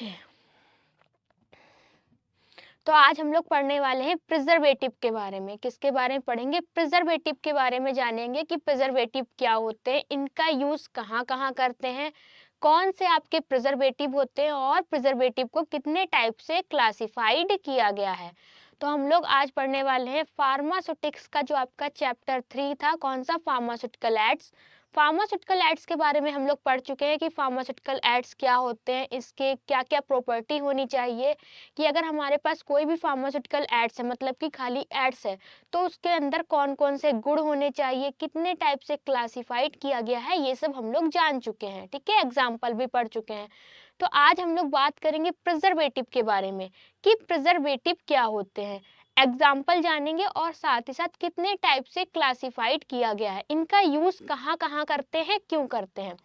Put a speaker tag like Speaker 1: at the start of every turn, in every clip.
Speaker 1: Okay, तो आज हम लोग पढ़ने वाले हैं प्रिजर्वेटिव के बारे में। किसके बारे में पढ़ेंगे? प्रिजर्वेटिव के बारे में जानेंगे कि प्रिजर्वेटिव क्या होते हैं, इनका यूज़ कहाँ कहाँ करते हैं, कौन से आपके प्रिजर्वेटिव होते हैं और प्रिजर्वेटिव को कितने टाइप से क्लासिफाइड किया गया है। तो हम लोग आज पढ़ने वाले हैं फार्मास्यूटिक्स का जो आपका चैप्टर 3 था, कौन सा? Pharmaceutical ads. फार्मास्यूटिकल एड्स के बारे में हम लोग पढ़ चुके हैं कि फार्मास्यूटिकल एड्स क्या होते हैं, इसके क्या क्या प्रॉपर्टी होनी चाहिए, कि अगर हमारे पास कोई भी फार्मास्यूटिकल एड्स है, मतलब कि खाली एड्स है, तो उसके अंदर कौन कौन से गुण होने चाहिए, कितने टाइप से क्लासिफाइड किया गया है, ये सब हम लोग जान चुके हैं। ठीक है, एग्जाम्पल भी पढ़ चुके हैं। तो आज हम लोग बात करेंगे प्रिजर्वेटिव के बारे में कि प्रिजर्वेटिव क्या होते हैं, एग्जाम्पल जानेंगे और साथ ही साथ कितने टाइप से क्लासिफाइड किया गया है, इनका यूज कहाँ कहाँ करते हैं, क्यों करते हैं।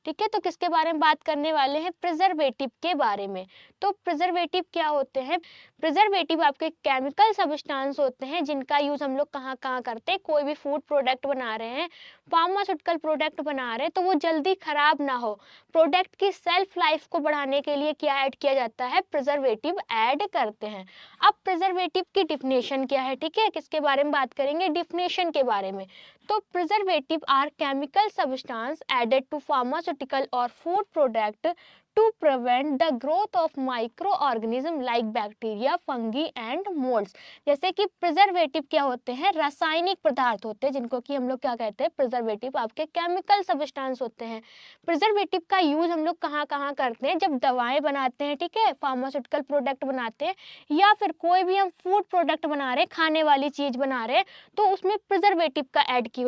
Speaker 1: ठीक है, तो किसके बारे में बात करने वाले हैं? प्रिजर्वेटिव के बारे में। तो प्रिजर्वेटिव क्या होते हैं? प्रिजर्वेटिव आपके केमिकल सब्सटेंस होते हैं जिनका यूज हम लोग कहाँ कहाँ करते हैं। कोई भी फूड प्रोडक्ट बना रहे हैं, फार्मास्यूटिकल प्रोडक्ट बना रहे हैं, तो वो जल्दी खराब ना हो, प्रोडक्ट की सेल्फ लाइफ को बढ़ाने के लिए क्या ऐड किया जाता है? प्रिजर्वेटिव ऐड करते हैं। अब प्रिजर्वेटिव की डिफिनेशन क्या है? ठीक है, किसके बारे में बात करेंगे? डिफिनेशन के बारे में। तो preservative are chemical substance added to pharmaceutical और food product to prevent the growth of micro organism like bacteria, fungi and moulds. जैसे कि प्रिजर्वेटिव क्या होते हैं? रासायनिक पदार्थ होते हैं जिनको कि हम लोग क्या कहते हैं? प्रिजर्वेटिव आपके केमिकल सब्सटेंस होते हैं। प्रिजर्वेटिव का यूज हम लोग कहाँ कहाँ करते हैं? जब दवाएं बनाते हैं, ठीक है, फार्मास्यूटिकल प्रोडक्ट बनाते हैं, या फिर कोई भी हम फूड प्रोडक्ट बना रहे हैं, खाने वाली चीज बना रहे हैं, तो उसमें प्रिजर्वेटिव का ऐड की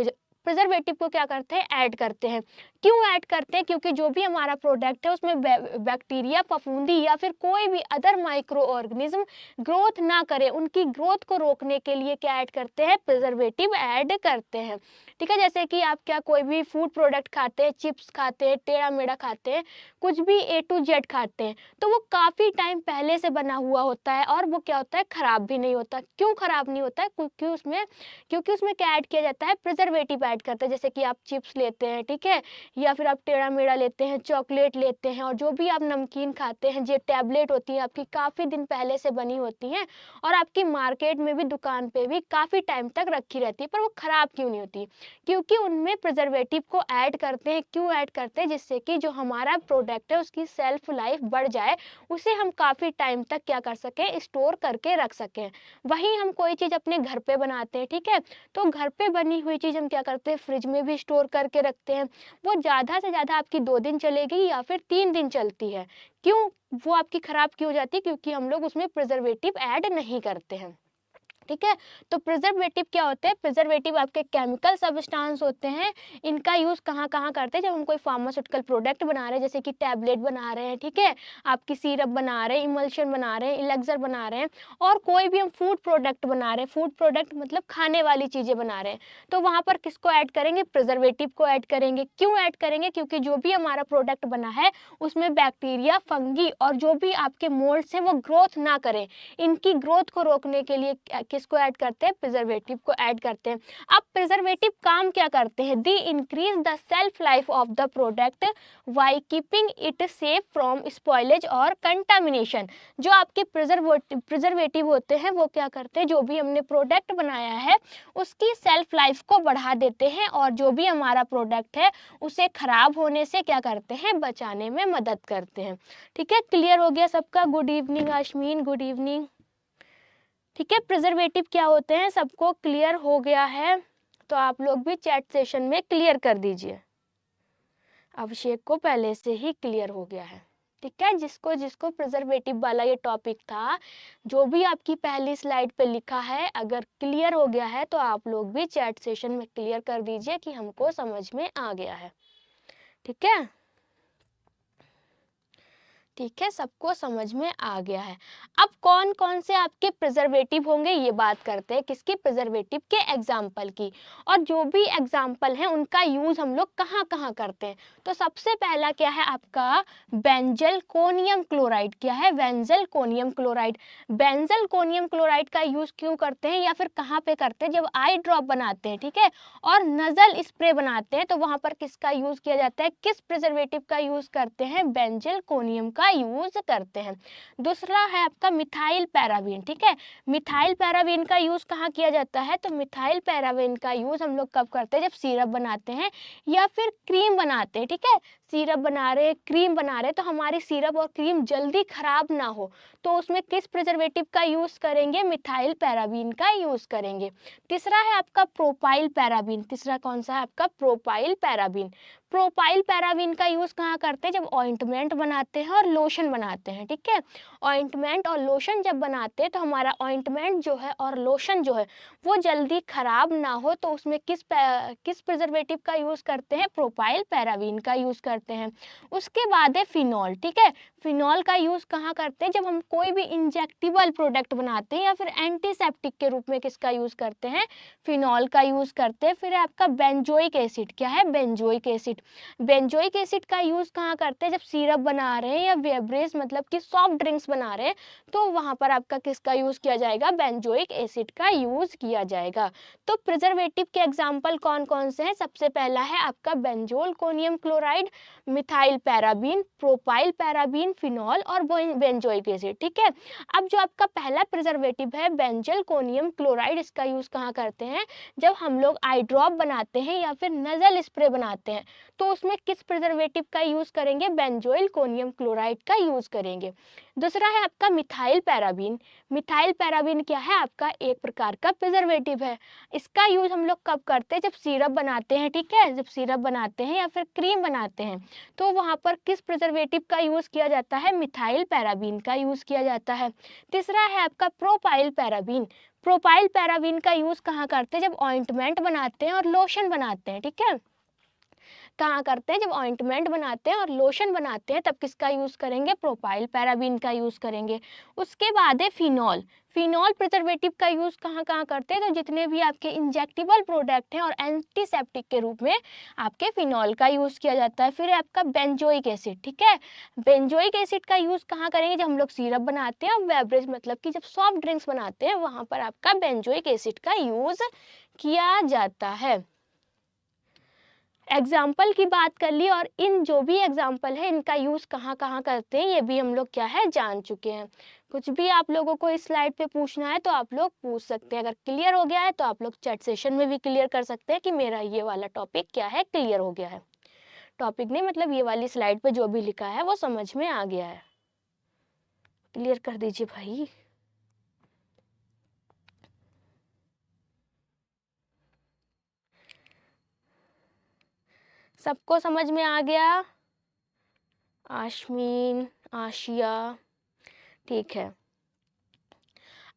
Speaker 1: प्रिजर्वेटिव को क्या करते हैं? ऐड करते हैं। क्यों ऐड करते हैं? क्योंकि जो भी हमारा प्रोडक्ट है उसमें बैक्टीरिया, फफूंदी या फिर कोई भी अदर माइक्रो ऑर्गेनिज्म ग्रोथ ना करे, उनकी ग्रोथ को रोकने के लिए क्या ऐड करते हैं? प्रिजर्वेटिव ऐड करते हैं। ठीक है, जैसे कि आप क्या कोई भी फूड प्रोडक्ट खाते हैं, चिप्स खाते हैं, टेढ़ा मेढ़ा खाते हैं, कुछ भी A to Z खाते हैं, तो वो काफ़ी टाइम पहले से बना हुआ होता है और वो क्या होता है? खराब भी नहीं होता। क्यों खराब नहीं होता है? क्योंकि उसमें क्या ऐड किया जाता है? प्रिजर्वेटिव ऐड करते हैं। जैसे कि आप चिप्स लेते हैं, ठीक है, या फिर आप टेढ़ा मेढ़ा लेते हैं, चॉकलेट लेते हैं, और जो भी आप नमकीन खाते हैं, ये टैबलेट होती है आपकी, काफ़ी दिन पहले से बनी होती हैं और आपकी मार्केट में भी, दुकान पे भी काफ़ी टाइम तक रखी रहती है, पर वो ख़राब क्यों नहीं होती? क्योंकि उनमें प्रिजर्वेटिव को ऐड करते हैं। क्यों ऐड करते हैं? जिससे कि जो हमारा प्रोडक्ट है उसकी सेल्फ लाइफ बढ़ जाए, उसे हम काफ़ी टाइम तक क्या कर सकें? स्टोर करके रख सकें। वहीं हम कोई चीज़ अपने घर पे बनाते हैं, ठीक है, तो घर पे बनी हुई चीज़ हम क्या करते हैं? फ्रिज में भी स्टोर करके रखते हैं। वो ज़्यादा से ज़्यादा आपकी 2 दिन चलेगी या फिर 3 दिन चलती है। क्यों वो आपकी खराब क्यों हो जाती है? क्योंकि हम लोग उसमें प्रिजर्वेटिव ऐड नहीं करते हैं। ठीक है, तो प्रिजर्वेटिव क्या होते हैं? प्रिजर्वेटिव आपके केमिकल सब्सटेंस होते हैं। इनका यूज़ कहाँ कहाँ करते हैं? जब हम कोई फार्मास्यूटिकल प्रोडक्ट बना रहे हैं, जैसे कि टैबलेट बना रहे हैं, ठीक है, आपकी सिरप बना रहे हैं, इमल्शन बना रहे हैं, इलेक्सर बना रहे हैं, और कोई भी हम फूड प्रोडक्ट बना रहे हैं, फूड प्रोडक्ट मतलब खाने वाली चीज़ें बना रहे हैं, तो वहाँ पर किसको ऐड करेंगे? प्रिजर्वेटिव को ऐड करेंगे। क्यों ऐड करेंगे? क्योंकि जो भी हमारा प्रोडक्ट बना है उसमें बैक्टीरिया, फंगी और जो भी आपके मोल्ड्स हैं वो ग्रोथ ना करें, इनकी ग्रोथ को रोकने के लिए किसको ऐड करते हैं? प्रिजर्वेटिव को ऐड करते हैं। अब प्रिजर्वेटिव काम क्या करते हैं? The increase the shelf life of the product by keeping it safe from spoilage और कंटामिनेशन। जो आपके प्रिजर्वेटिव होते हैं वो क्या करते हैं? जो भी हमने प्रोडक्ट बनाया है उसकी सेल्फ लाइफ को बढ़ा देते हैं और जो भी हमारा प्रोडक्ट है उसे खराब होने से क्या करते हैं? बचाने में मदद करते हैं। ठीक है, क्लियर हो गया सबका? Good evening Ashmeen, good evening. ठीक है, प्रिजर्वेटिव क्या होते हैं सबको क्लियर हो गया है? तो आप लोग भी चैट सेशन में क्लियर कर दीजिए। अभिषेक को पहले से ही क्लियर हो गया है। ठीक है, जिसको जिसको प्रिजर्वेटिव वाला ये टॉपिक था, जो भी आपकी पहली स्लाइड पे लिखा है, अगर क्लियर हो गया है तो आप लोग भी चैट सेशन में क्लियर कर दीजिए कि हमको समझ में आ गया है। ठीक है, ठीक है, सबको समझ में आ गया है। अब कौन कौन से आपके प्रिजर्वेटिव होंगे ये बात करते हैं, किसकी? प्रिजर्वेटिव के एग्जाम्पल की, और जो भी एग्जाम्पल हैं उनका यूज हम लोग कहाँ कहाँ करते हैं। तो सबसे पहला क्या है आपका? बेंजलकोनियम क्लोराइड। क्या है? बेंजलकोनियम क्लोराइड। बेंजलकोनियम क्लोराइड का यूज क्यों करते हैं या फिर कहाँ पे करते हैं? जब आई ड्रॉप बनाते हैं, ठीक है, और नजल स्प्रे बनाते हैं, तो वहां पर किसका यूज किया जाता है? किस प्रिजर्वेटिव का यूज करते हैं? बेंजलकोनियम का यूज करते हैं। दूसरा है आपका मिथाइल पैराबीन, ठीक है। मिथाइल पैराबीन का यूज कहाँ किया जाता है, तो मिथाइल पैराबीन का यूज हम लोग कब करते हैं, जब सिरप बनाते हैं या फिर क्रीम बनाते हैं, ठीक है। सिरप बना रहे, क्रीम बना रहे, तो हमारी सिरप और क्रीम जल्दी खराब ना हो तो उसमें किस प्रिजर्वेटिव का यूज करेंगे, मिथाइल पैराबीन का यूज करेंगे। तीसरा है आपका प्रोपाइल पैराबीन। तीसरा कौन सा है आपका, प्रोपाइल पैराबीन। प्रोपाइल पैराबीन का यूज कहाँ करते हैं, जब ऑइंटमेंट बनाते हैं और लोशन बनाते हैं, ठीक है। ऑइंटमेंट और लोशन जब बनाते हैं तो हमारा ऑइंटमेंट जो है और लोशन जो है वो जल्दी खराब ना हो तो उसमें किस प्रिजर्वेटिव का यूज करते हैं, प्रोपाइल पैराबीन का यूज करते हैं। उसके बाद है फिनॉल, ठीक है। फिनॉल का यूज कहाँ करते हैं, जब हम कोई भी इंजेक्टिबल प्रोडक्ट बनाते हैं या फिर एंटीसेप्टिक के रूप में किसका यूज करते हैं, फिनॉल का यूज करते हैं। फिर है आपका बेंजोइक एसिड, क्या है, बेंजोइक एसिड। बेंजोइक एसिड का यूज कहाँ करते हैं, जब सिरप बना रहे हैं या बेवरेज मतलब कि सॉफ्ट ड्रिंक्स बना रहे हैं तो वहां पर आपका किसका यूज किया जाएगा, बेंजोइक एसिड का यूज किया जाएगा। तो प्रिजर्वेटिव के एग्जाम्पल कौन कौन से हैं, सबसे पहला है आपका benzoyl conium chloride, methyl paraben, propyl paraben, phenol और बेंजोइक एसिड, ठीक है। अब जो आपका पहला प्रिजर्वेटिव है बेंजल कोनियम क्लोराइड, इसका यूज कहाँ करते हैं, जब हम लोग आई ड्रॉप बनाते हैं या फिर नजल स्प्रे बनाते हैं तो उसमें किस प्रिजर्वेटिव का यूज करेंगे, बेंजोइल कोनियम क्लोराइड का यूज करेंगे। दूसरा है आपका मिथाइल पैराबीन। मिथाइल पैराबीन क्या है, आपका एक प्रकार का प्रिजर्वेटिव है। इसका यूज हम लोग कब करते हैं, जब सिरप बनाते हैं, ठीक है। जब सिरप बनाते हैं या फिर क्रीम बनाते हैं तो वहां पर किस प्रिजर्वेटिव का यूज किया जाता है, मिथाइल पैराबीन का यूज किया जाता है। तीसरा है आपका प्रोपाइल पैराबीन। प्रोपाइल पैराबीन का यूज कहाँ करते हैं, जब ऑइंटमेंट बनाते हैं और लोशन बनाते हैं, ठीक है। कहाँ करते हैं, जब ऑइंटमेंट बनाते हैं और लोशन बनाते हैं तब किसका यूज करेंगे, प्रोपाइल पैराबीन का यूज करेंगे। उसके बाद है फिनॉल। फिनॉल प्रिजर्वेटिव का यूज कहाँ कहाँ करते हैं, तो जितने भी आपके इंजेक्टिबल प्रोडक्ट हैं और एंटीसेप्टिक के रूप में आपके फिनॉल का यूज किया जाता है। फिर है आपका बेंजोइक एसिड, ठीक है। बेंजोइक एसिड का यूज कहाँ करेंगे, जब हम लोग सिरप बनाते हैं और बेवरेज मतलब कि जब सॉफ्ट ड्रिंक्स बनाते हैं वहां पर आपका बेंजोइक एसिड का यूज किया जाता है। एग्जाम्पल की बात कर ली और इन जो भी एग्जाम्पल है इनका यूज कहाँ कहाँ करते हैं ये भी हम लोग क्या है जान चुके हैं। कुछ भी आप लोगों को इस स्लाइड पे पूछना है तो आप लोग पूछ सकते हैं। अगर क्लियर हो गया है तो आप लोग चैट सेशन में भी क्लियर कर सकते हैं कि मेरा ये वाला टॉपिक क्या है, क्लियर हो गया है। टॉपिक नहीं मतलब ये वाली स्लाइड पे जो भी लिखा है वो समझ में आ गया है, क्लियर कर दीजिए भाई। सबको समझ में आ गया, आशमीन, आशिया, ठीक है।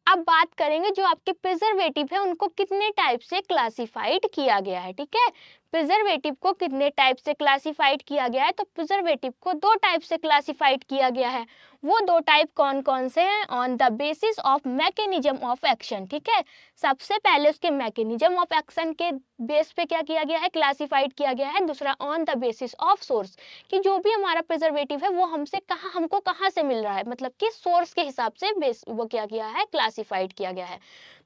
Speaker 1: अब बात करेंगे जो आपके प्रिजर्वेटिव है उनको कितने टाइप से क्लासिफाइड किया गया है, ठीक है। प्रिजर्वेटिव को कितने टाइप से क्लासिफाइड किया गया है, तो प्रिजर्वेटिव को दो टाइप से क्लासिफाइड किया गया है। वो दो टाइप कौन कौन से हैं, on the basis of mechanism of action, ठीक है। सबसे पहले उसके मैकेनिज्म ऑफ एक्शन के बेस पे क्या किया गया है, क्लासिफाइड किया गया है। दूसरा on the basis of source, कि जो भी हमारा प्रिजर्वेटिव है वो हमको कहाँ से मिल रहा है, मतलब कि सोर्स के हिसाब से बेस वो क्या किया है, क्लासिफाइड किया गया है।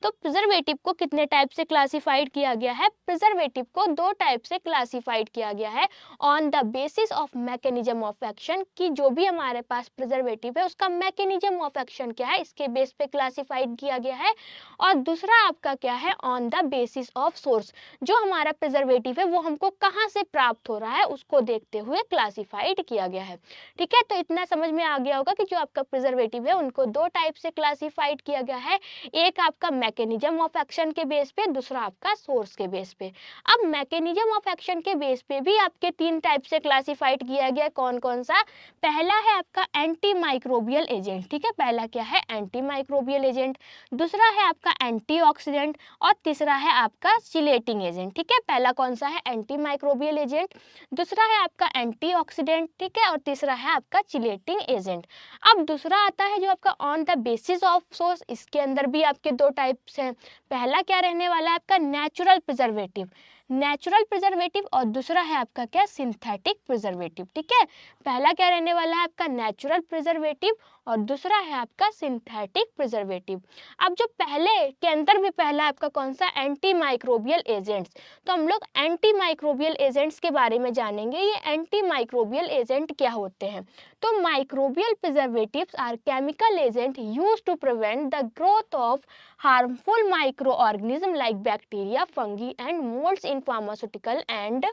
Speaker 1: तो प्रिजर्वेटिव को कितने टाइप से क्लासिफाइड किया गया है, प्रिजर्वेटिव को दो टाइप से क्लासिफाइड किया गया है। On the basis of mechanism of action, कि जो भी हमारे पास प्रिजर्वेटिव है उसका मैकेनिज्म ऑफ एक्शन क्या है, इसके बेस पे क्लासिफाइड किया गया है। और दूसरा आपका क्या है, on the basis of source, जो हमारा प्रिजर्वेटिव है वो हमको कहाँ से प्राप्त हो रहा है उसको देखते हुए क्लासिफाइड किया गया है, ठीक है। तो इतना समझ में आ गया होगा कि जो आपका प्रिजर्वेटिव है उनको दो टाइप से क्लासिफाइड किया गया है, एक आपका मैकेनिज्म ऑफ एक्शन के बेस पे, दूसरा आपका सोर्स के बेस पे। अब मैकेनिज्म ऑफ एक्शन के बेस पे भी आपके तीन टाइप से क्लासिफाइड किया गया, कौन कौन सा, पहला है आपका एंटी माइक्रोबियल एजेंट, ठीक है। पहला क्या है, एंटी माइक्रोबियल एजेंट। दूसरा है आपका एंटीऑक्सीडेंट और तीसरा है आपका चिलेटिंग एजेंट, ठीक है। पहला कौन सा है, एंटी माइक्रोबियल एजेंट, दूसरा है आपका एंटीऑक्सीडेंट, ठीक है, और तीसरा है आपका चिलेटिंग एजेंट। अब दूसरा आता है जो आपका on the basis of source, इसके अंदर भी आपके दो टाइप्स हैं। पहला क्या रहने वाला है आपका नेचुरल प्रिजर्वेटिव। नेचुरल प्रिजर्वेटिव और दूसरा है आपका क्या, सिंथेटिक प्रिजर्वेटिव। ठीक है, पहला क्या रहने वाला है आपका नेचुरल प्रिजर्वेटिव और दूसरा है आपका सिंथेटिक प्रिजर्वेटिव। अब जो पहले के अंदर भी पहला आपका कौन सा, एंटी माइक्रोबियल एजेंट्स। तो हम लोग एंटी माइक्रोबियल एजेंट्स के बारे में जानेंगे। ये एंटी माइक्रोबियल एजेंट क्या होते हैं। तो microbial preservatives are chemical agent used to prevent the growth of harmful micro organism like bacteria, fungi and moulds in pharmaceutical and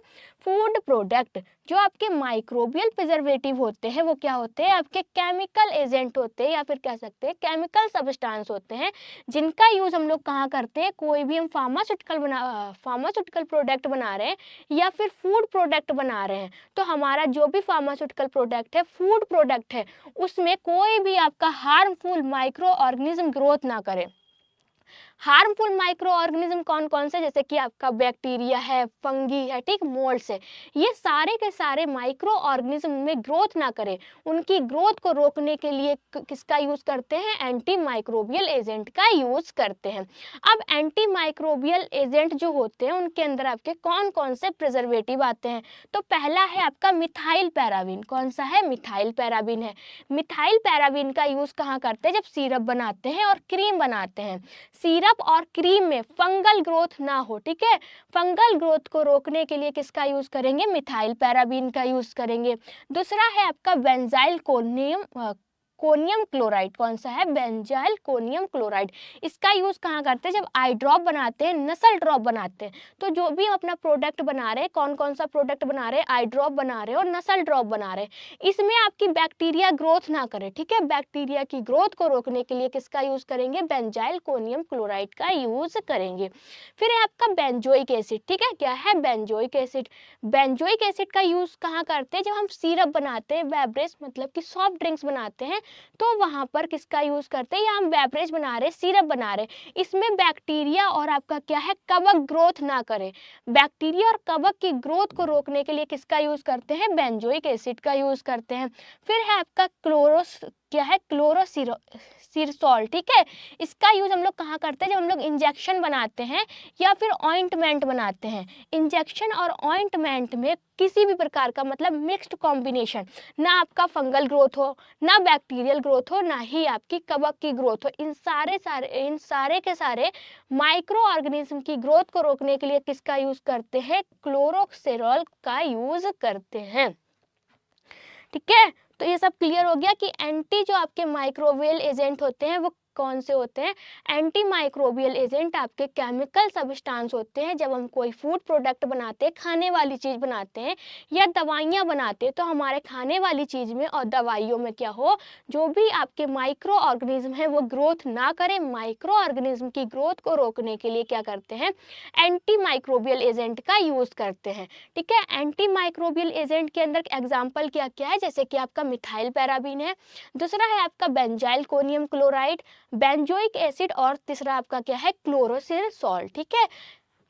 Speaker 1: food product. जो आपके माइक्रोबियल प्रिजर्वेटिव होते हैं वो क्या होते हैं, आपके केमिकल एजेंट होते हैं या फिर कह सकते हैं केमिकल सब्सटेंस होते हैं, जिनका यूज हम लोग कहाँ करते हैं, कोई भी हम फार्मास्यूटिकल प्रोडक्ट बना रहे हैं या फिर फूड प्रोडक्ट बना रहे हैं, तो हमारा जो भी फार्मास्यूटिकल प्रोडक्ट है, फूड प्रोडक्ट है, उसमें कोई भी आपका हार्मफुल माइक्रो ऑर्गेनिज्म ग्रोथ ना करे। हार्मफुल माइक्रो ऑर्गेनिज्म कौन कौन से, जैसे कि आपका बैक्टीरिया है, फंगी है, ठीक, मोल्ड्स है, ये सारे के सारे माइक्रो ऑर्गेनिज्म में ग्रोथ ना करे, उनकी ग्रोथ को रोकने के लिए किसका यूज करते हैं, एंटी माइक्रोबियल एजेंट का यूज करते हैं। अब एंटी माइक्रोबियल एजेंट जो होते हैं उनके अंदर आपके कौन कौन से प्रिजर्वेटिव आते हैं। तो पहला है आपका मिथाइल पैराबीन। कौन सा है, मिथाइल पैराबीन है। मिथाइल पैराबीन का यूज कहाँ करते हैं, जब सिरप बनाते हैं और क्रीम बनाते हैं। सिरप और क्रीम में फंगल ग्रोथ ना हो, ठीक है, फंगल ग्रोथ को रोकने के लिए किसका यूज करेंगे, मिथाइल पैराबीन का यूज करेंगे। दूसरा है आपका बेंजाइल कोनियम क्लोराइड। कौन सा है, बेंजाइल कोनियम क्लोराइड। इसका यूज कहाँ करते हैं, जब आई ड्रॉप बनाते हैं, नसल ड्रॉप बनाते हैं। तो जो भी हम अपना प्रोडक्ट बना रहे हैं, कौन कौन सा प्रोडक्ट बना रहे हैं, आई ड्रॉप बना रहे हैं और नसल ड्रॉप बना रहे हैं, इसमें आपकी बैक्टीरिया ग्रोथ ना करे, ठीक है, बैक्टीरिया की ग्रोथ को रोकने के लिए किसका यूज करेंगे, बेंजाइल कोनियम क्लोराइड का यूज करेंगे। फिर है आपका बेंजोइक एसिड। ठीक है, क्या है, बेंजोइक एसिड। बेंजोइक एसिड का यूज कहाँ करते हैं, जब हम सिरप बनाते हैं, बेवरेज मतलब कि सॉफ्ट ड्रिंक्स बनाते हैं, तो वहां पर किसका यूज करते हैं, या हम बेवरेज बना रहे, सिरप बना रहे, इसमें बैक्टीरिया और आपका क्या है, कवक ग्रोथ ना करे, बैक्टीरिया और कवक की ग्रोथ को रोकने के लिए किसका यूज करते हैं, बेंजोइक एसिड का यूज करते हैं। फिर है आपका क्लोरोसिरसॉल। ठीक है, इसका यूज हम लोग कहाँ करते हैं, जब हम लोग इंजेक्शन बनाते हैं या फिर ऑइंटमेंट बनाते हैं। इंजेक्शन और ऑइंटमेंट में किसी भी प्रकार का मतलब मिक्स्ड कॉम्बिनेशन, ना आपका फंगल ग्रोथ हो, ना बैक्टीरियल ग्रोथ हो, ना ही आपकी कवक की ग्रोथ हो, इन सारे के सारे माइक्रो ऑर्गेनिज्म की ग्रोथ को रोकने के लिए किसका यूज करते हैं, क्लोरोक्सेरॉल का यूज करते हैं। ठीक है, तो ये सब क्लियर हो गया कि एंटी जो आपके माइक्रोबियल एजेंट होते हैं वो कौन से होते हैं। एंटी माइक्रोबियल एजेंट आपके केमिकल सब्सटेंस होते हैं। जब हम कोई फूड प्रोडक्ट बनाते हैं, खाने वाली चीज़ बनाते हैं या दवाइयाँ बनाते हैं, तो हमारे खाने वाली चीज़ में और दवाइयों में क्या हो, जो भी आपके माइक्रो ऑर्गेनिज्म है वो ग्रोथ ना करें, माइक्रो ऑर्गेनिज्म की ग्रोथ को रोकने के लिए क्या करते हैं, एंटी माइक्रोबियल एजेंट का यूज़ करते हैं। ठीक है, एंटी माइक्रोबियल एजेंट के अंदर एग्जाम्पल क्या क्या है, जैसे कि आपका मिथाइल पैराबीन है, दूसरा है आपका benzyl conium chloride, benzoic acid और तीसरा आपका क्या है, क्लोरोसिरसॉल। ठीक है,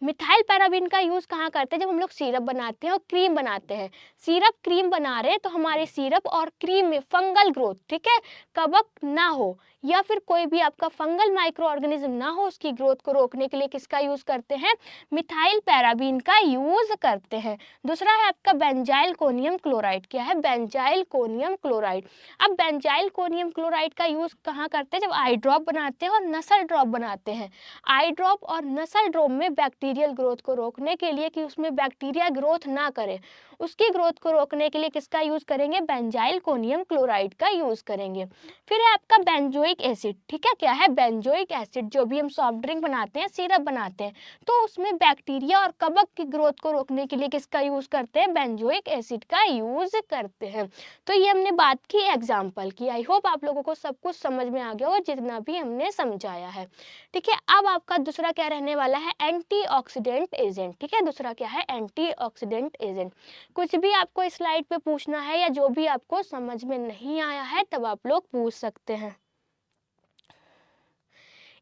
Speaker 1: मिथाइल पैराबीन का यूज कहाँ करते हैं, जब हम लोग सिरप बनाते हैं और क्रीम बनाते हैं। सिरप क्रीम बना रहे हैं तो हमारे सिरप और क्रीम में फंगल ग्रोथ, ठीक है, कवक ना हो या फिर कोई भी आपका फंगल माइक्रो ऑर्गेनिज्म ना हो, उसकी ग्रोथ को रोकने के लिए किसका यूज करते हैं, मिथाइल पैराबीन का यूज करते हैं। दूसरा है आपका बेंजाइल कोनियम क्लोराइड। क्या है, बेंजाइल कोनियम क्लोराइड। अब बेंजाइल कोनियम क्लोराइड का यूज कहाँ करते हैं, जब आई ड्रॉप बनाते हैं और नसल ड्रॉप बनाते हैं। आई ड्रॉप और नसल ड्रॉप में बैक्टीरियल ग्रोथ को रोकने के लिए कि उसमें बैक्टीरिया ग्रोथ ना करे, उसकी ग्रोथ को रोकने के लिए किसका यूज करेंगे, बेंजाइल कोनियम क्लोराइड का यूज करेंगे। फिर है आपका बेंजोइक एसिड। ठीक है, क्या है, बेंजोइक एसिड। जो भी हम सॉफ्ट ड्रिंक बनाते हैं, सिरप बनाते हैं, तो उसमें बैक्टीरिया और कवक की ग्रोथ को रोकने के लिए किसका यूज करते हैं, बेंजोइक एसिड का यूज करते हैं। तो ये हमने बात की एग्जाम्पल की। आई होप आप लोगों को सब कुछ समझ में आ गया हो जितना भी हमने समझाया है। ठीक है, अब आपका दूसरा क्या रहने वाला है, एंटीऑक्सीडेंट एजेंट। ठीक है, दूसरा क्या है, एंटीऑक्सीडेंट एजेंट। कुछ भी आपको स्लाइड पे पूछना है या जो भी आपको समझ में नहीं आया है तब आप लोग पूछ सकते हैं।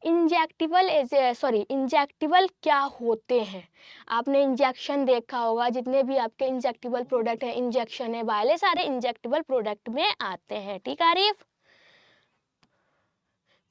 Speaker 1: इंजेक्टिबल क्या होते हैं, आपने इंजेक्शन देखा होगा, जितने भी आपके इंजेक्टिबल प्रोडक्ट है, इंजेक्शन है, वाले सारे इंजेक्टिबल प्रोडक्ट में आते हैं। ठीक है आरिफ,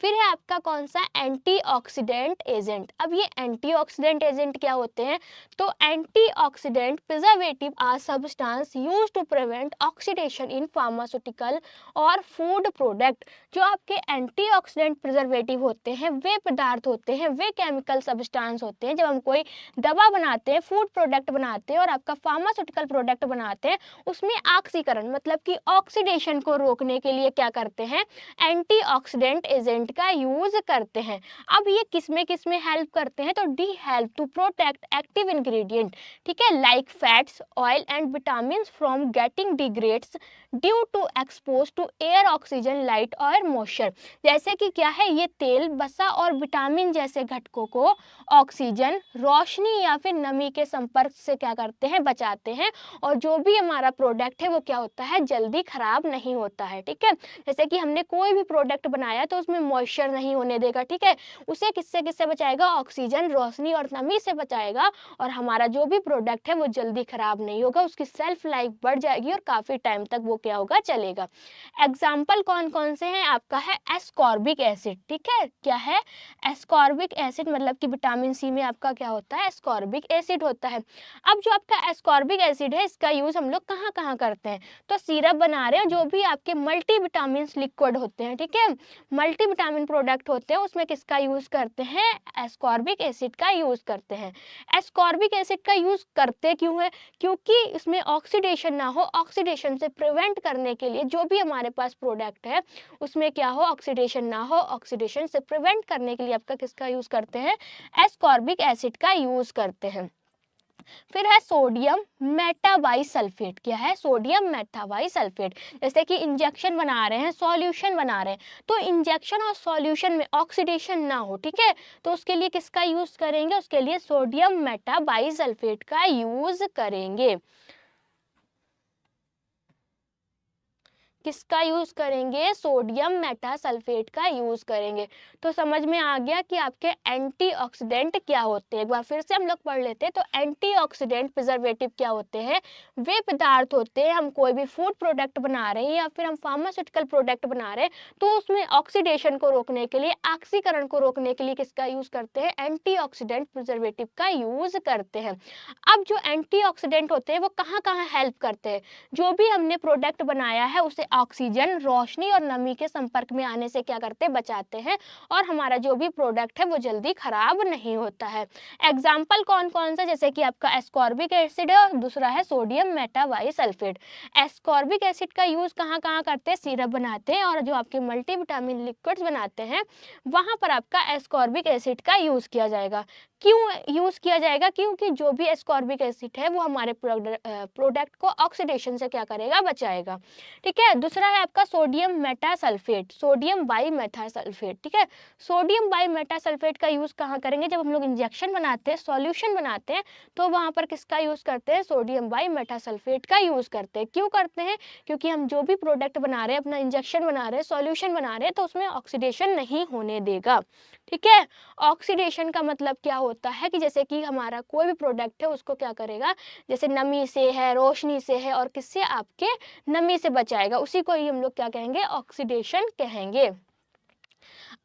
Speaker 1: फिर है आपका कौन सा, एंटीऑक्सीडेंट एजेंट। अब ये एंटीऑक्सीडेंट एजेंट क्या होते हैं, तो antioxidant preservative are substance used to prevent oxidation in pharmaceutical और फूड प्रोडक्ट। जो आपके एंटीऑक्सीडेंट प्रिजर्वेटिव होते हैं वे पदार्थ होते हैं, वे केमिकल सब्सटेंस होते हैं, जब हम कोई दवा बनाते हैं, फूड प्रोडक्ट बनाते हैं और आपका फार्मास्यूटिकल प्रोडक्ट बनाते हैं, उसमें ऑक्सीकरण मतलब कि ऑक्सीडेशन को रोकने के लिए क्या करते हैं, एंटीऑक्सीडेंट एजेंट का यूज करते हैं। अब ये किसमें हेल्प करते हैं, तो they help to protect active ingredient, ठीक है, like fats, oil and vitamin from getting degrades due to expose to air, oxygen, light और मॉइस्चर। जैसे कि क्या है, ये तेल, वसा और विटामिन जैसे घटकों को ऑक्सीजन, रोशनी या फिर नमी के संपर्क से क्या करते हैं, बचाते हैं, और जो भी हमारा प्रोडक्ट है वो क्या होता है, जल्दी खराब नहीं होता है। ठीक है, जैसे कि हमने कोई भी प्रोडक्ट बनाया तो उसमें मॉइस्चर नहीं होने देगा, ठीक है, उसे किससे बचाएगा, ऑक्सीजन, रोशनी और नमी से बचाएगा, और हमारा जो भी प्रोडक्ट है वो जल्दी खराब नहीं होगा, उसकी सेल्फ लाइफ बढ़ जाएगी और काफी टाइम तक वो क्या होगा, चलेगा। एग्जाम्पल कौन कौन से हैं, आपका है एस्कॉर्बिक एसिड। ठीक है, क्या है, एस्कॉर्बिक एसिड, मतलब कि विटामिन सी में आपका क्या होता है, एस्कॉर्बिक एसिड होता है। अब जो आपका एस्कॉर्बिक एसिड है इसका यूज हम लोग कहाँ कहाँ करते हैं, तो सिरप बना रहे हैं, जो भी आपके मल्टी विटामिन लिक्विड होते हैं, ठीक है, मल्टी विटामिन प्रोडक्ट होते हैं, उसमें किसका यूज करते हैं, एस्कॉर्बिक एसिड का यूज करते हैं। एस्कॉर्बिक एसिड का यूज करते क्यों है, क्योंकि इसमें ऑक्सीडेशन ना हो, ऑक्सीडेशन से प्रिवेंट करने के लिए जो भी हमारे पास प्रोडक्ट है उसमें क्या हो, ऑक्सीडेशन ना हो, ऑक्सीडेशन से प्रिवेंट करने के लिए आपका किसका यूज करते हैं, एस्कॉर्बिक एसिड का यूज करते हैं। फिर है सोडियम मेटाबाइसल्फेट। क्या है, सोडियम मेटाबाइसल्फेट। जैसे कि इंजेक्शन बना रहे हैं, सॉल्यूशन बना रहे हैं, तो इंजेक्शन और सॉल्यूशन में ऑक्सीडेशन ना हो, ठीक है, तो उसके लिए किसका यूज करेंगे, उसके लिए सोडियम मेटाबाइसल्फेट का यूज करेंगे। किसका यूज करेंगे, सोडियम मेटासल्फेट का यूज करेंगे। तो समझ में आ गया कि आपके एंटीऑक्सीडेंट क्या होते हैं। एक बार फिर से हम लोग पढ़ लेते हैं। तो एंटीऑक्सीडेंट प्रिजर्वेटिव क्या होते हैं, वे पदार्थ होते हैं, हम कोई भी फूड प्रोडक्ट बना रहे हैं या फिर हम फार्मास्यूटिकल प्रोडक्ट बना रहे हैं तो उसमें ऑक्सीडेशन को रोकने के लिए, ऑक्सीकरण को रोकने के लिए किसका यूज करते हैं, एंटीऑक्सीडेंट प्रिजर्वेटिव का यूज करते हैं। अब जो एंटीऑक्सीडेंट होते हैं वो कहाँ कहाँ हेल्प करते हैं, जो भी हमने प्रोडक्ट बनाया है उसे ऑक्सीजन, रोशनी और नमी के संपर्क में आने से क्या करते हैं, बचाते हैं, और हमारा जो भी प्रोडक्ट है वो जल्दी खराब नहीं होता है। एग्जाम्पल कौन कौन सा, जैसे कि आपका एस्कॉर्बिक एसिड है और दूसरा है सोडियम मेटाबाइसल्फेट। एस्कॉर्बिक एसिड का यूज कहाँ कहाँ करते हैं, सिरप बनाते हैं, और जो आपके मल्टीविटामिन लिक्विड्स बनाते हैं वहां पर आपका एस्कॉर्बिक एसिड का यूज किया जाएगा। क्यों यूज किया जाएगा, क्योंकि जो भी एस्कॉर्बिक एसिड है वो हमारे प्रोडक्ट को ऑक्सीडेशन से क्या करेगा, बचाएगा। ठीक है, दूसरा है आपका सोडियम मेटासल्फेट, सोडियम बाई मेटासल्फेट। ठीक है, सोडियम बाई मेटासल्फेट का यूज कहाँ करेंगे, जब हम लोग इंजेक्शन बनाते हैं, सॉल्यूशन बनाते हैं, तो वहां पर किसका यूज करते हैं, सोडियम बाई मेटासल्फेट का यूज करते हैं। क्यों करते हैं, क्योंकि हम जो भी प्रोडक्ट बना रहे हैं, अपना इंजेक्शन बना रहे हैं, सॉल्यूशन बना रहे हैं, तो उसमें ऑक्सीडेशन नहीं होने देगा। ठीक है, ऑक्सीडेशन का मतलब क्या होता है कि जैसे कि हमारा कोई भी प्रोडक्ट है उसको क्या करेगा, जैसे नमी से है, रोशनी से है, और किससे, आपके नमी से बचाएगा, उसी को ही हम लोग क्या कहेंगे, ऑक्सीडेशन कहेंगे।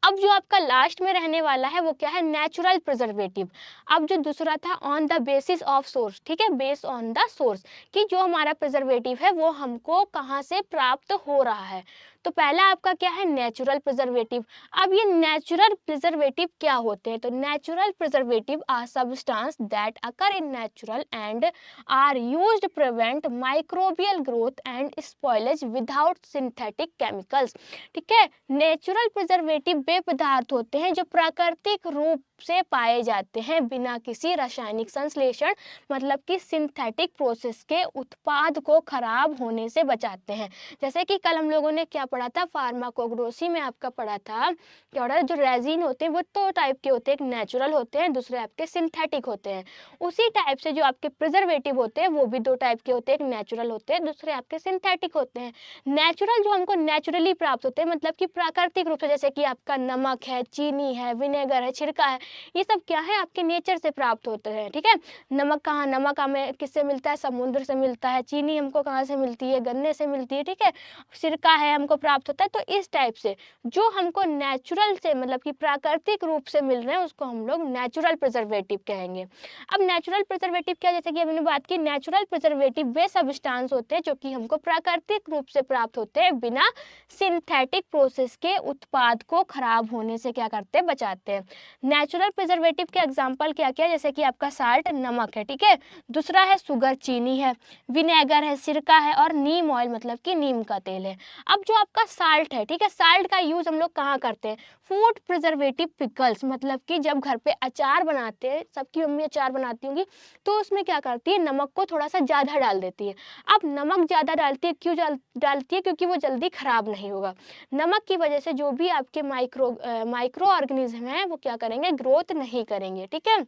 Speaker 1: अब जो आपका लास्ट में रहने वाला है वो क्या है, नेचुरल प्रिजर्वेटिव। अब जो दूसरा था on the basis of source, ठीक है, बेस्ड ऑन द सोर्स, कि जो हमारा प्रिजर्वेटिव है वो हमको कहाँ से प्राप्त हो रहा है। तो पहला आपका क्या है, नेचुरल प्रिजर्वेटिव। अब ये नेचुरल प्रिजर्वेटिव क्या होते हैं, तो natural preservative are substance that occur in natural and are used to prevent microbial growth and spoilage without synthetic chemicals. ठीक है, नेचुरल प्रिजर्वेटिव वे पदार्थ होते हैं जो प्राकृतिक रूप से पाए जाते हैं बिना किसी रासायनिक संश्लेषण मतलब कि सिंथेटिक प्रोसेस के उत्पाद को खराब होने से बचाते हैं। जैसे कि कल हम लोगों ने क्या पढ़ा था, फार्माकोग्नोसी में आपका पढ़ा था क्या होता है, जो रेजिन होते हैं वो दो टाइप के होते हैं, एक नेचुरल होते हैं, दूसरे आपके सिंथेटिक होते हैं। उसी टाइप से जो आपके प्रिजर्वेटिव होते हैं वो भी दो टाइप के होते हैं, एक नेचुरल होते हैं, दूसरे आपके सिंथेटिक होते हैं। नेचुरल जो हमको नेचुरली प्राप्त होते हैं मतलब कि प्राकृतिक रूप से, जैसे कि आपका नमक है, चीनी है, विनेगर है, छिड़का है, ये सब क्या है आपके नेचर से प्राप्त होते हैं। ठीक है, नमक हमें किससे मिलता है, समुद्र से मिलता है। चीनी हमको कहाँ से मिलती है, गन्ने से मिलती है। ठीक है, सिरका है हमको प्राप्त होता है। तो इस टाइप से जो हमको नेचुरल से मतलब कि प्राकृतिक रूप से मिल रहे हैं उसको हम लोग नेचुरल प्रिजर्वेटिव कहेंगे। अब नेचुरल प्रिजर्वेटिव क्या, जैसे कि हमने बात की, नेचुरल प्रिजर्वेटिव वे सब्सटेंस होते हैं जो कि हमको प्राकृतिक रूप से प्राप्त होते हैं, बिना सिंथेटिक प्रोसेस के उत्पाद को खराब होने से क्या करते हैं, बचाते हैं। नेचुरल प्रिजर्वेटिव के एग्जांपल क्या क्या, जैसे कि आपका साल्ट नमक है। ठीक है, दूसरा है शुगर चीनी है, विनेगर है, सिरका है, और नीम ऑयल मतलब कि नीम का तेल है। अब जो आपका साल्ट है, ठीक है, साल्ट का यूज हम लोग कहाँ करते हैं, फूड प्रिजर्वेटिव पिकल्स, मतलब कि जब घर पे अचार बनाते हैं, सबकी मम्मी अचार बनाती होंगी, तो उसमें क्या करती है, नमक को थोड़ा सा ज़्यादा डाल देती है। अब नमक ज़्यादा डालती है, क्यों डालती है, क्योंकि वो जल्दी खराब नहीं होगा। नमक की वजह से जो भी आपके माइक्रो ऑर्गेनिज्म हैं वो क्या करेंगे, ग्रोथ नहीं करेंगे। ठीक है,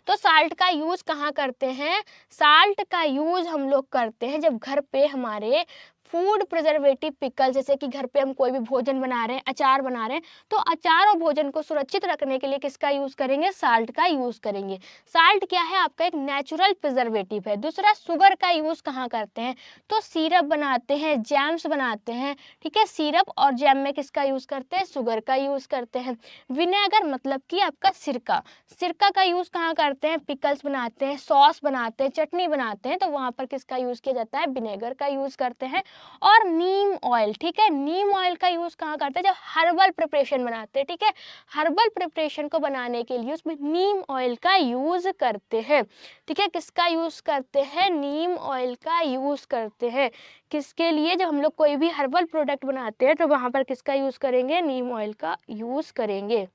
Speaker 1: तो साल्ट का यूज कहाँ करते हैं, साल्ट का यूज हम लोग करते हैं जब घर पे हमारे फूड प्रिजर्वेटिव पिकल, जैसे कि घर पे हम कोई भी भोजन बना रहे हैं, अचार बना रहे हैं, तो अचार और भोजन को सुरक्षित रखने के लिए किसका यूज करेंगे, साल्ट का यूज करेंगे। साल्ट क्या है, आपका एक नेचुरल प्रिजर्वेटिव है। दूसरा, शुगर का यूज कहाँ करते हैं, तो सिरप बनाते हैं, जैम्स बनाते हैं। ठीक है, सिरप और जैम में किसका यूज करते हैं, शुगर का यूज करते हैं। विनेगर मतलब कि आपका सिरका, सिरका का यूज कहाँ करते हैं, पिकल्स बनाते हैं, सॉस बनाते हैं, चटनी बनाते हैं, तो वहां पर किसका यूज किया जाता है, विनेगर का यूज करते हैं। और नीम ऑयल, ठीक है, नीम ऑयल का यूज कहाँ करते हैं, जब हर्बल प्रिपरेशन बनाते हैं। ठीक है, हर्बल प्रिपरेशन को बनाने के लिए उसमें नीम ऑयल का यूज करते हैं। ठीक है, किसका यूज करते हैं, नीम ऑयल का यूज करते हैं। किसके लिए, जब हम लोग कोई भी हर्बल प्रोडक्ट बनाते हैं तो वहां पर किसका यूज करेंगे, नीम ऑयल का यूज करेंगे।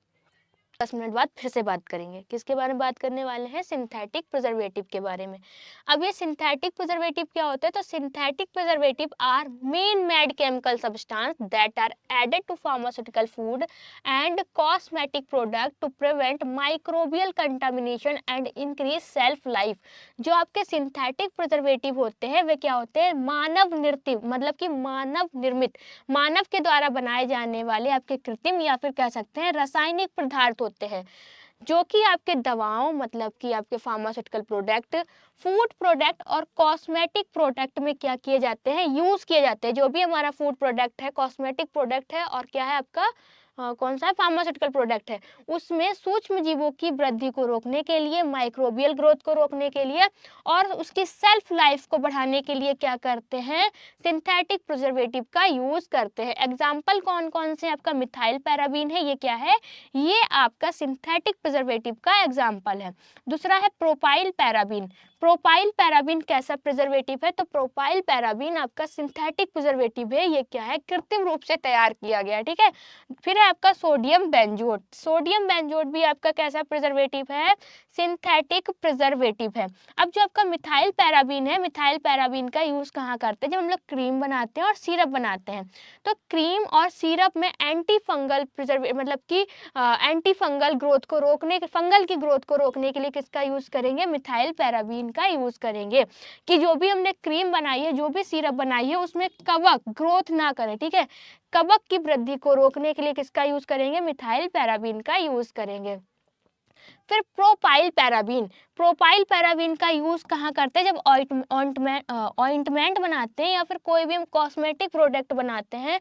Speaker 1: 10 मिनट बाद फिर से बात करेंगे, किसके बारे में बात करने वाले हैं, सिंथेटिक प्रिजर्वेटिव के बारे में। अब ये सिंथेटिक प्रिजर्वेटिव क्या होता है, तो synthetic preservative are man made chemical substance that are added to pharmaceutical food and cosmetic product to prevent microbial contamination and increase shelf life. जो आपके सिंथेटिक प्रिजर्वेटिव होते हैं वे क्या होते हैं, मानव निर्मित, मतलब कि मानव निर्मित, मानव के द्वारा बनाए जाने वाले आपके कृत्रिम या फिर कह सकते हैं रासायनिक पदार्थ होते हैं, जो कि आपके दवाओं मतलब कि आपके फार्मास्यूटिकल प्रोडक्ट, फूड प्रोडक्ट और कॉस्मेटिक प्रोडक्ट में क्या किए जाते हैं, यूज किए जाते हैं। जो भी हमारा फूड प्रोडक्ट है, कॉस्मेटिक प्रोडक्ट है, और क्या है आपका कौन सा फार्मास्यूटिकल प्रोडक्ट है, उसमें सूक्ष्म जीवों की वृद्धि को रोकने के लिए, माइक्रोबियल ग्रोथ को रोकने के लिए और उसकी सेल्फ लाइफ को बढ़ाने के लिए क्या करते हैं, सिंथेटिक प्रिजर्वेटिव का यूज करते हैं। एग्जाम्पल कौन कौन से, आपका मिथाइल पैराबीन है, ये क्या है, ये आपका सिंथेटिक प्रिजर्वेटिव का एग्जाम्पल है। दूसरा है प्रोपाइल पैराबीन। प्रोपाइल पैराबीन कैसा प्रिजर्वेटिव है, तो प्रोपाइल पैराबीन आपका सिंथेटिक प्रिजर्वेटिव है, ये क्या है, कृत्रिम रूप से तैयार किया गया है। ठीक है, फिर है आपका सोडियम बेंजोट। सोडियम बेंजोट भी आपका कैसा प्रिजर्वेटिव है, सिंथेटिक प्रिजर्वेटिव है। अब जो आपका मिथाइल पैराबीन है, मिथाइल पैराबीन का यूज कहाँ करते हैं, जब हम लोग क्रीम बनाते हैं और सिरप बनाते हैं, तो क्रीम और सिरप में एंटी फंगल प्रिजर्वेटिव मतलब कि एंटी फंगल ग्रोथ को रोकने, फंगल की ग्रोथ को रोकने के लिए किसका यूज करेंगे, मिथाइल पैराबीन का यूज करेंगे, कि जो भी हमने क्रीम बनाई है, जो भी सिरप बनाई है, उसमें कवक ग्रोथ ना करे। ठीक है, कवक की वृद्धि को रोकने के लिए किसका यूज करेंगे, मिथाइल पैराबीन का यूज करेंगे। फिर प्रोपाइल पैराबीन, प्रोपाइल पैराबीन का यूज कहाँ करते हैं, जब ऑइंटमेंट बनाते हैं या फिर कोई भी हम कॉस्मेटिक प्रोडक्ट बनाते हैं,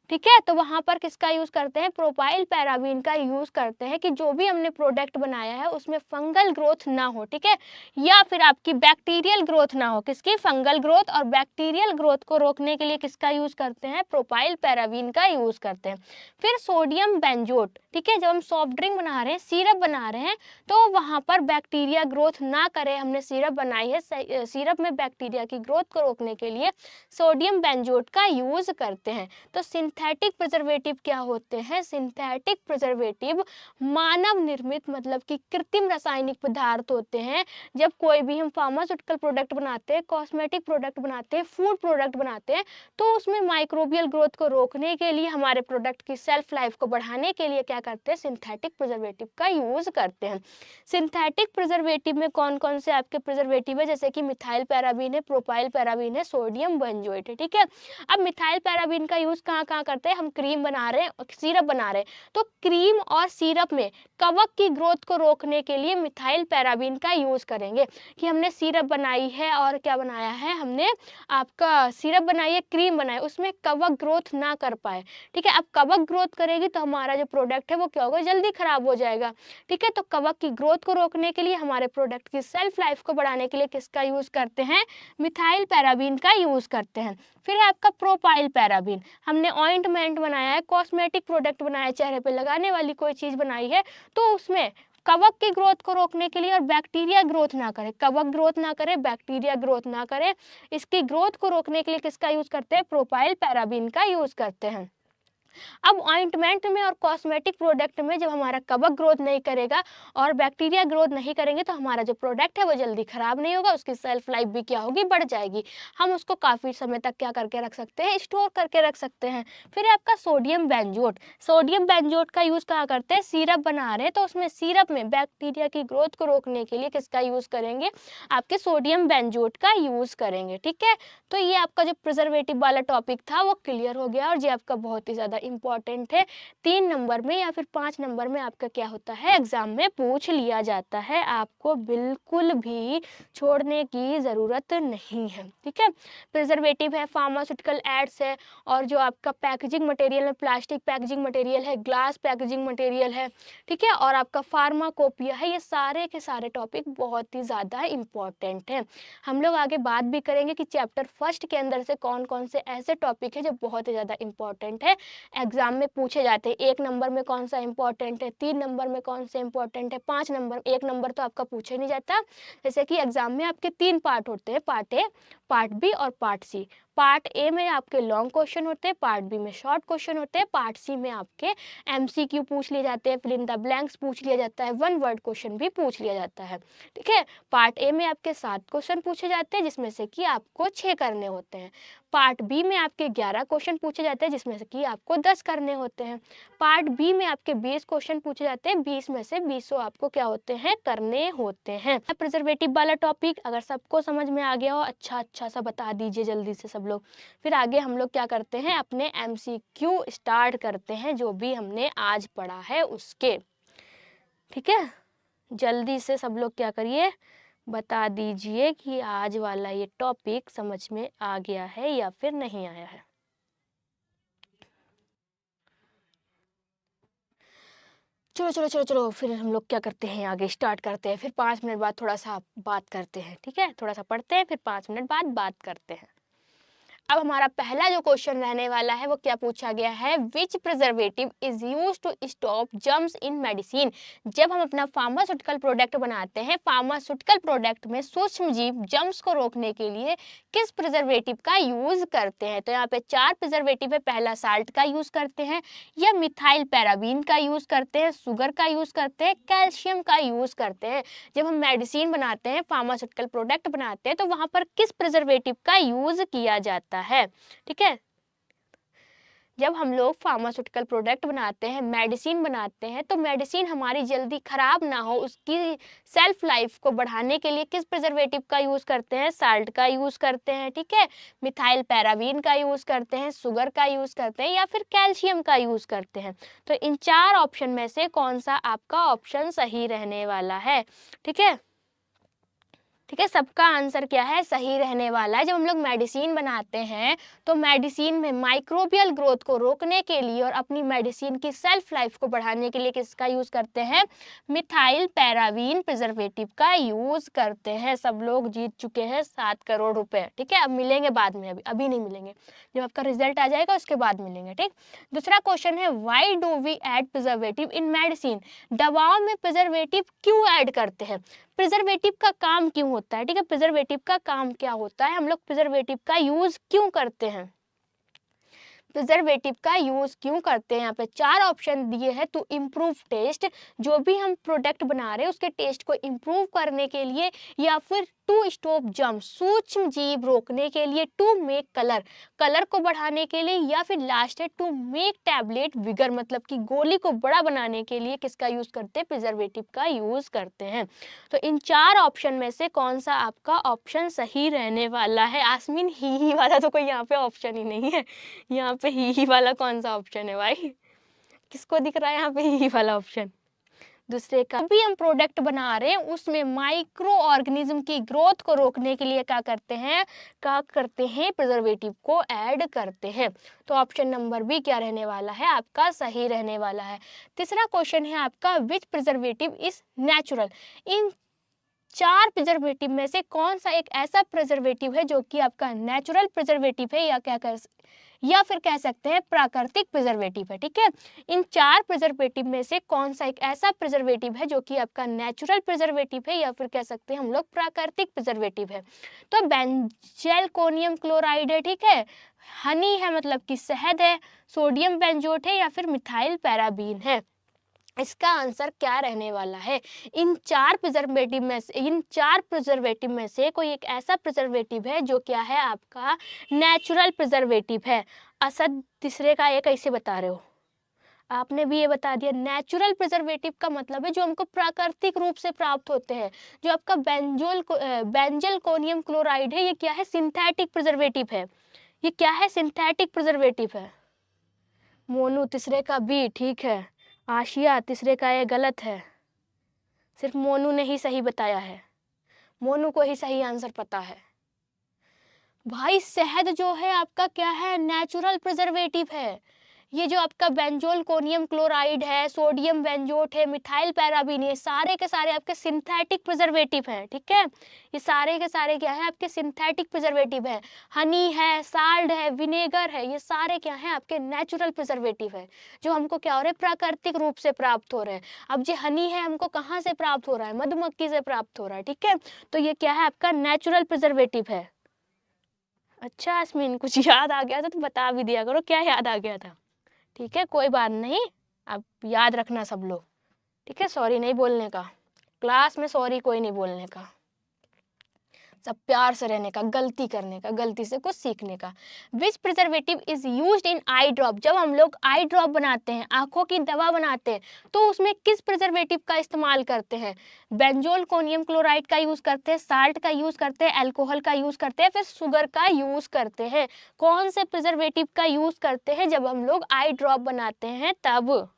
Speaker 1: ठीक है, तो वहां पर किसका यूज करते हैं, प्रोपाइल पैराबीन का यूज करते हैं, कि जो भी हमने प्रोडक्ट बनाया है उसमें फंगल ग्रोथ ना हो। ठीक है, या फिर आपकी बैक्टीरियल ग्रोथ ना हो, किसकी, फंगल ग्रोथ और बैक्टीरियल ग्रोथ को रोकने के लिए किसका यूज करते हैं, प्रोपाइल पैराबीन का यूज करते हैं। फिर सोडियम बेंजोट, ठीक है, जब हम सॉफ्ट ड्रिंक बना रहे हैं, सिरप बना रहे हैं, तो वहां पर बैक्टीरिया ग्रोथ ना करे, हमने सिरप बनाई है, सिरप में बैक्टीरिया की ग्रोथ को रोकने के लिए सोडियम बेंजोट का यूज करते हैं। तो सिंथेटिक प्रिजर्वेटिव क्या होते हैं, सिंथेटिक प्रिजर्वेटिव मानव निर्मित मतलब कि कृत्रिम रासायनिक पदार्थ होते हैं। जब कोई भी हम फार्मास्यूटिकल प्रोडक्ट बनाते हैं, कॉस्मेटिक प्रोडक्ट बनाते हैं, फूड प्रोडक्ट बनाते हैं, तो उसमें माइक्रोबियल ग्रोथ को रोकने के लिए, हमारे प्रोडक्ट की सेल्फ लाइफ को बढ़ाने के लिए क्या करते हैं, सिंथेटिक प्रिजर्वेटिव का यूज करते हैं। सिंथेटिक प्रिजर्वेटिव में कौन कौन से आपके प्रिजर्वेटिव है, जैसे कि मिथाइल पैराबीन है, प्रोपाइल पैराबीन है, सोडियम बेंजोएट है। ठीक है, अब मिथाइल पैराबीन का यूज कहाँ कहाँ करते हैं, हम क्रीम बना रहे हैं, सिरप बना रहे हैं, तो क्रीम और सिरप में कवक की ग्रोथ को रोकने के लिए मिथाइल पैराबीन का यूज़ करेंगे। कि हमने सिरप बनाई है और क्या बनाया है, हमने आपका सिरप बनाई है, क्रीम बनाई, उसमें कवक ग्रोथ ना कर पाए, ठीक है। अब कवक ग्रोथ करेगी तो हमारा जो प्रोडक्ट है वो क्या होगा, जल्दी खराब हो जाएगा, ठीक है। तो कवक की ग्रोथ को रोकने के लिए, हमारे प्रोडक्ट की सेल्फ लाइफ को बढ़ाने के लिए किसका यूज़ करते हैं, मिथाइल पैराबीन का यूज़ करते हैं। फिर है आपका प्रोपाइल पैराबीन, हमने ऑइंटमेंट बनाया है, कॉस्मेटिक प्रोडक्ट बनाया है, चेहरे पे लगाने वाली कोई चीज़ बनाई है, तो उसमें कवक की ग्रोथ को रोकने के लिए और बैक्टीरिया ग्रोथ ना करे, कवक ग्रोथ ना करे, बैक्टीरिया ग्रोथ ना करे, इसकी ग्रोथ को रोकने के लिए किसका यूज़ करते हैं, प्रोपाइल पैराबीन का यूज़ करते हैं। अब ऑइंटमेंट में और कॉस्मेटिक प्रोडक्ट में जब हमारा कवक ग्रोथ नहीं करेगा और बैक्टीरिया ग्रोथ नहीं करेंगे तो हमारा जो प्रोडक्ट है वो जल्दी खराब नहीं होगा, उसकी सेल्फ लाइफ भी क्या होगी, बढ़ जाएगी। हम उसको काफ़ी समय तक क्या करके रख सकते हैं, स्टोर करके रख सकते हैं। फिर है आपका सोडियम बेंजोट, सोडियम बेंजोट का यूज़ कहाँ करते हैं, सिरप बना रहे हैं तो उसमें सिरप में बैक्टीरिया की ग्रोथ को रोकने के लिए किसका यूज़ करेंगे, आपके सोडियम बेंजोट का यूज़ करेंगे, ठीक है। तो ये आपका जो प्रिजर्वेटिव वाला टॉपिक था वो क्लियर हो गया और ये आपका बहुत ही ज़्यादा इंपॉर्टेंट है। 3 नंबर में या फिर 5 नंबर में आपका क्या होता है, एग्जाम में पूछ लिया जाता है, आपको बिल्कुल भी छोड़ने की ज़रूरत नहीं है, ठीक है। प्रिजर्वेटिव है, फार्मास्यूटिकल एड्स है, और जो आपका पैकेजिंग मटेरियल है, प्लास्टिक पैकेजिंग मटेरियल है, ग्लास पैकेजिंग मटेरियल है, ठीक है, और आपका फार्माकोपिया है, ये सारे के सारे टॉपिक बहुत ही ज़्यादा इंपॉर्टेंट है। हम लोग आगे बात भी करेंगे कि चैप्टर फर्स्ट के अंदर से कौन कौन से ऐसे टॉपिक है जो बहुत ही ज़्यादा इंपॉर्टेंट है, एग्जाम में पूछे जाते हैं। 1 नंबर में कौन सा इंपॉर्टेंट है, 3 नंबर में कौन सा इंपॉर्टेंट है, 5 नंबर, 1 नंबर तो आपका पूछे नहीं जाता। जैसे कि एग्जाम में आपके 3 पार्ट होते हैं, पार्ट ए, पार्ट बी और पार्ट सी। पार्ट ए में आपके लॉन्ग क्वेश्चन होते हैं, पार्ट बी में शॉर्ट क्वेश्चन होते हैं, पार्ट सी में आपके एमसीक्यू पूछ लिए जाते हैं, फिल इन द ब्लैंक्स पूछ लिया जाता है, 1 वर्ड क्वेश्चन भी पूछ लिया जाता है, ठीक है। पार्ट ए में आपके 7 क्वेश्चन पूछे जाते हैं जिसमें से कि आपको 6 करने होते हैं। पार्ट बी में आपके 11 क्वेश्चन पूछे जाते हैं जिसमें से कि आपको 10 करने होते हैं। पार्ट बी में आपके 20 क्वेश्चन पूछे जाते हैं, 20 में से 20 आपको क्या होते हैं, करने होते हैं। प्रिजर्वेटिव वाला टॉपिक अगर सबको समझ में आ गया हो, अच्छा सा बता दीजिए जल्दी से सब लोग। फिर आगे हम लोग क्या करते हैं, अपने एमसीक्यू स्टार्ट करते हैं, जो भी हमने आज पढ़ा है उसके, ठीक है। जल्दी से सब लोग क्या करिए, बता दीजिए कि आज वाला ये टॉपिक समझ में आ गया है या फिर नहीं आया है। चलो फिर हम लोग क्या करते हैं, आगे स्टार्ट करते हैं। फिर 5 मिनट बाद थोड़ा सा बात करते हैं, ठीक है, थोड़ा सा पढ़ते हैं, फिर 5 मिनट बाद बात करते हैं। अब हमारा पहला जो क्वेश्चन रहने वाला है वो क्या पूछा गया है, which preservative is used to stop germs in medicine. जब हम अपना फार्मास्यूटिकल प्रोडक्ट बनाते हैं, फार्मास्यूटिकल प्रोडक्ट में सूक्ष्म जीव जर्म्स को रोकने के लिए किस प्रिजर्वेटिव का यूज करते हैं। तो यहाँ पे 4 प्रिजर्वेटिव है, पहला साल्ट का यूज करते हैं, या मिथाइल पैराबीन का यूज करते हैं, शुगर का यूज करते हैं, कैल्शियम का यूज करते हैं। जब हम मेडिसिन बनाते हैं, फार्मास्यूटिकल प्रोडक्ट बनाते हैं, तो वहां पर किस प्रिजर्वेटिव का यूज किया जाता है, ठीक है। जब हम लोग फार्मास्यूटिकल प्रोडक्ट बनाते हैं, मेडिसिन बनाते हैं, तो मेडिसिन हमारी जल्दी खराब ना हो, उसकी सेल्फ लाइफ को बढ़ाने के लिए किस प्रिजर्वेटिव का यूज़ करते हैं, साल्ट का यूज़ करते हैं, ठीक है, मिथाइल पैराबीन का यूज़ करते हैं, शुगर का यूज़ करते हैं, या फिर कैल्शियम का यूज़ करते हैं। तो इन 4 ऑप्शन में से कौन सा आपका ऑप्शन सही रहने वाला है, ठीक है। ठीक है, सबका आंसर क्या है, सही रहने वाला है। जब हम लोग मेडिसिन बनाते हैं तो मेडिसिन में माइक्रोबियल ग्रोथ को रोकने के लिए और अपनी मेडिसिन की सेल्फ लाइफ को बढ़ाने के लिए किसका यूज करते हैं, मिथाइल पैराबीन प्रिजर्वेटिव का यूज करते हैं। सब लोग जीत चुके हैं 7 करोड़ रुपए, ठीक है। अब मिलेंगे बाद में, अभी नहीं मिलेंगे, जब आपका रिजल्ट आ जाएगा उसके बाद मिलेंगे, ठीक। दूसरा क्वेश्चन है, why do we add preservative in medicine. दवाओं में प्रिजर्वेटिव क्यों ऐड करते हैं, प्रिजर्वेटिव का काम क्यों होता है, ठीक है, प्रिजर्वेटिव का काम क्या होता है, हम लोग प्रिजर्वेटिव का यूज क्यों करते हैं, प्रिजर्वेटिव का यूज क्यों करते हैं। यहाँ पे 4 ऑप्शन दिए हैं, टू इम्प्रूव टेस्ट, जो भी हम प्रोडक्ट बना रहे हैं उसके टेस्ट को इम्प्रूव करने के लिए, या फिर टू स्टॉप जर्म, सूक्ष्म जीव रोकने के लिए, टू मेक कलर, कलर को बढ़ाने के लिए, या फिर लास्ट है टू मेक टैबलेट विगर, मतलब कि गोली को बड़ा बनाने के लिए किसका यूज करते हैं, प्रिजर्वेटिव का यूज करते हैं। तो इन चार ऑप्शन में से कौन सा आपका ऑप्शन सही रहने वाला है? आसमीन ही वाला तो कोई यहाँ पे ऑप्शन ही नहीं है, यहाँ पे ही वाला कौन सा ऑप्शन है भाई? किसको दिख रहा है यहाँ पे ही वाला ऑप्शन? दूसरे का भी हम प्रोडक्ट बना रहे हैं उसमें माइक्रो ऑर्गेनिज्म की ग्रोथ को रोकने के लिए क्या करते हैं, प्रिजर्वेटिव को ऐड करते हैं। तो ऑप्शन नंबर बी क्या रहने वाला है आपका, सही रहने वाला है। तीसरा क्वेश्चन है आपका, विच प्रिजर्वेटिव इज नेचुरल, इन चार प्रिजर्वेटिव में से कौन सा एक ऐसा प्रिजर्वेटिव है जो कि आपका नेचुरल प्रिजर्वेटिव है, या फिर कह सकते हैं प्राकृतिक प्रिजर्वेटिव है। ठीक है, इन चार प्रिजर्वेटिव में से कौन सा एक ऐसा प्रिजर्वेटिव है जो कि आपका नेचुरल प्रिजर्वेटिव है, या फिर कह सकते हैं हम लोग प्राकृतिक प्रिजर्वेटिव है। तो बेंजोइल क्लोराइड है, ठीक है, हनी है मतलब कि शहद है, सोडियम बेंजोट है, या फिर मिथाइल पैराबीन है। इसका आंसर क्या रहने वाला है? इन चार प्रिजर्वेटिव में से कोई एक ऐसा प्रिजर्वेटिव है जो क्या है आपका नेचुरल प्रिजर्वेटिव है। असद तीसरे का ये कैसे बता रहे हो? आपने भी ये बता दिया, नेचुरल प्रिजर्वेटिव का मतलब है जो हमको प्राकृतिक रूप से प्राप्त होते हैं। जो आपका बेंजोइल क्लोराइड है, ये क्या है, सिंथेटिक प्रिजर्वेटिव है। ये क्या है, सिंथेटिक प्रिजर्वेटिव है। मोनू तीसरे का बी ठीक है, आशिया तीसरे का ये गलत है, सिर्फ मोनू ने ही सही बताया है, मोनू को ही सही आंसर पता है। भाई शहद जो है आपका क्या है, नेचुरल प्रिजर्वेटिव है। ये जो आपका बेंजोइल क्लोराइड है, सोडियम बेंजोट है, मिथाइल पैराबीन, ये सारे के सारे आपके सिंथेटिक प्रिजर्वेटिव हैं। ठीक है, ये सारे के सारे क्या है आपके सिंथेटिक प्रिजर्वेटिव है। हनी है, साल्ट है, विनेगर है, ये सारे क्या है आपके नेचुरल प्रिजर्वेटिव है जो हमको क्या हो रहे हैं, प्राकृतिक रूप से प्राप्त हो रहे हैं। अब जो हनी है हमको कहाँ से प्राप्त हो रहा है, मधुमक्खी से प्राप्त हो रहा है। ठीक है, तो ये क्या है आपका नेचुरल प्रिजर्वेटिव है। अच्छा आसमीन, कुछ याद आ गया था तो बता भी दिया करो, क्या याद आ गया था? ठीक है, कोई बात नहीं, अब याद रखना सब लोग। ठीक है, सॉरी नहीं बोलने का, क्लास में सॉरी कोई नहीं बोलने का, सब प्यार से रहने का, गलती करने का, गलती से कुछ सीखने का। Which preservative is used in eye drop, जब हम लोग आई ड्रॉप बनाते हैं, आंखों की दवा बनाते हैं, तो उसमें किस प्रिजर्वेटिव का इस्तेमाल करते हैं? बेंजोइल क्लोराइड का यूज करते हैं, साल्ट का यूज करते हैं, अल्कोहल का यूज करते हैं, फिर शुगर का यूज करते हैं? कौन से प्रिजर्वेटिव का यूज करते हैं जब हम लोग आई ड्रॉप बनाते हैं? तब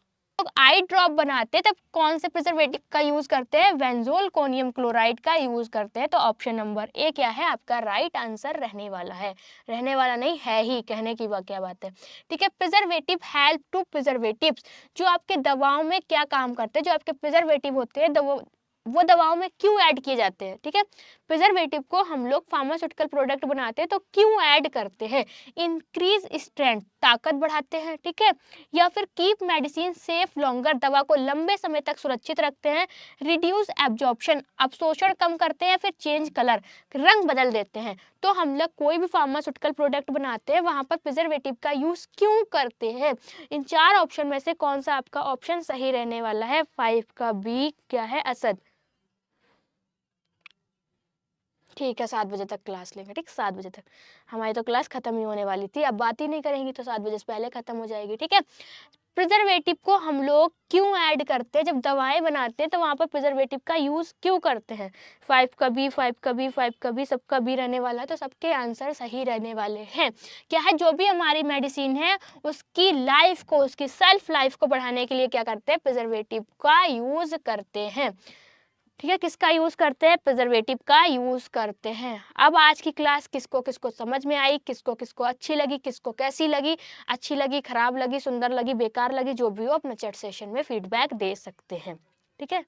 Speaker 1: आई ड्रॉप बनाते हैं तब कौन से प्रिजर्वेटिव का यूज करते हैं? बेंजोइल क्लोराइड का यूज करते हैं। तो ऑप्शन नंबर ए क्या है आपका राइट आंसर रहने वाला है, रहने वाला नहीं है ही, कहने की क्या बात है। ठीक है, प्रिजर्वेटिव हेल्प टू प्रिजर्वेटिव्स, जो आपके दवाओं में क्या काम करते हैं, जो आपके प्रिजर्वेटिव होते हैं वो दवाओं में क्यों ऐड किए जाते हैं? ठीक है, प्रिजर्वेटिव को हम लोग फार्मास्यूटिकल प्रोडक्ट बनाते हैं तो क्यों ऐड करते हैं? इंक्रीज स्ट्रेंथ, ताकत बढ़ाते हैं। ठीक है, या फिर कीप मेडिसिन सेफ लॉन्गर, दवा को लंबे समय तक सुरक्षित रखते हैं। रिड्यूस एब्जॉर्प्शन, अवशोषण कम करते हैं, या फिर चेंज कलर, रंग बदल देते हैं। तो हम लोग कोई भी फार्मास्यूटिकल प्रोडक्ट बनाते हैं वहां पर प्रिजर्वेटिव का यूज क्यों करते हैं? इन चार ऑप्शन में से कौन सा आपका ऑप्शन सही रहने वाला है? 5 का बी क्या है, असद। ठीक है, 7 बजे तक क्लास लेंगे। ठीक, 7 बजे तक हमारी तो क्लास खत्म ही होने वाली थी, अब बात ही नहीं करेंगी तो 7 बजे से पहले खत्म हो जाएगी। ठीक है, प्रिजर्वेटिव को हम लोग क्यों ऐड करते हैं? जब दवाएं बनाते हैं तो वहां पर प्रिजर्वेटिव का यूज क्यों करते हैं? 5 का बी, 5 का बी, 5 का बी, सबका बी रहने वाला है, तो सबके आंसर सही रहने वाले हैं। क्या है, जो भी हमारी मेडिसिन है उसकी लाइफ को, उसकी सेल्फ लाइफ को बढ़ाने के लिए क्या करते हैं? प्रिजर्वेटिव का यूज करते हैं। ठीक है, किसका यूज करते हैं? प्रिजर्वेटिव का यूज करते हैं। अब आज की क्लास किसको किसको समझ में आई, किसको किसको अच्छी लगी, किसको कैसी लगी, अच्छी लगी, खराब लगी, सुंदर लगी, बेकार लगी, जो भी हो अपने चैट सेशन में फीडबैक दे सकते हैं। ठीक है।